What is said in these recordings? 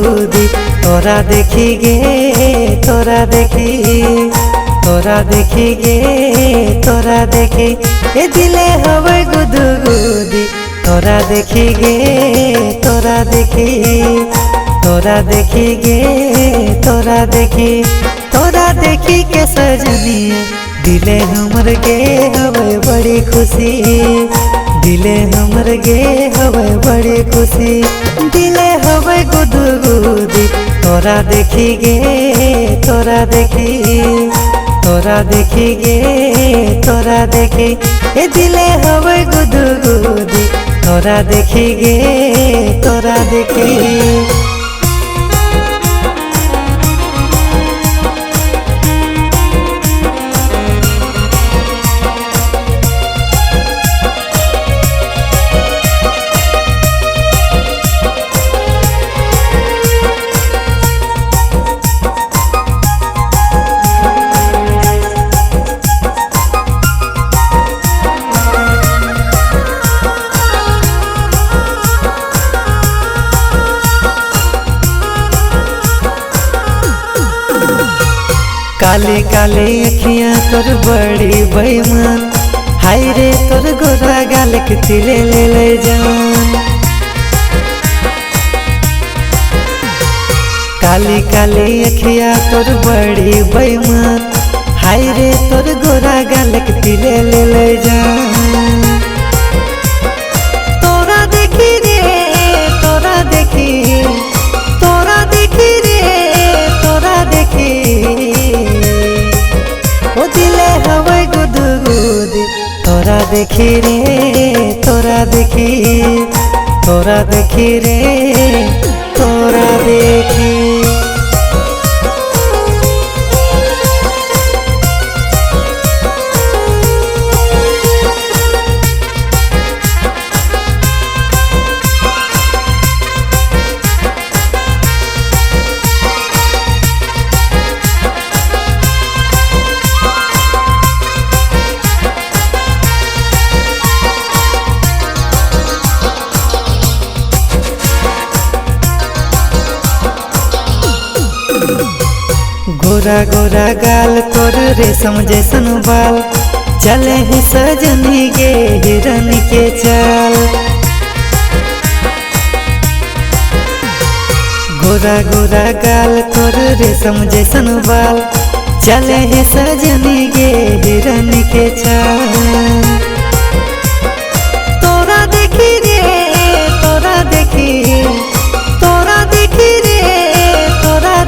गुदगुदी तोरा देखी गे तोरा देखी गे तोरा देखी ए दिले हवे गुदगुदी तोरा देखी गे तोरा देखी गे तोरा देखी के सजनिया दिले हमर गे हवे बड़ी खुशी दिले हमर गे हवे बड़ी खुशी दिले हवे गुदगुदी तोरा देखी गे तोरा देखी गे तोरा देखी ए दिले हवे गुदगुदी तोरा देखी गे तोरा देखी। काले काले अखियां तोर बड़ी बेईमान हाय रे तोर गोरा गाल के तिले ले जान काली काली अखियां तोर बड़ी बेईमान हाय रे तोर गोरा गाल के तिले ले जान तोरा देखी रे तोरा देखी रे तोरा देखी ओ दिले हवे गुदगुदी तोरा देखी रे तोरा देखी रे तोरा देखी। गोरा गोरा गाल तोर रेशम जैसन बाल चले ही सजनी गे हिरन के चाल गोरा गोरा गाल तोर रेशम जैसन बाल चले ही सजनी गे हिरन के चाल तोरा देखी रे तोरा देखी रे तोरा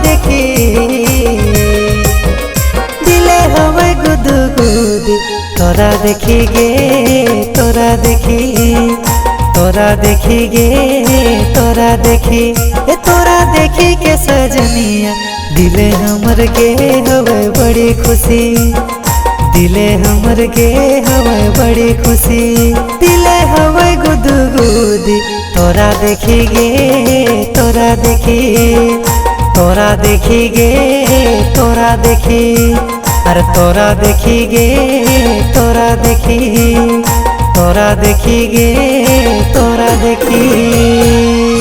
देखी दिले हवे गुदगुदी तोरा देखी गे तोरा देखी गे तोरा देखी के सजनिया दिले हमर गे हवे बड़ी खुशी दिले हमर गे हवे बड़ी खुशी दिले हवे गुदगुदी तोरा देखी गे तोरा देखी गे तोरा देखी अरे तोरा देखी गे तोरा देखी गे तोरा देखी।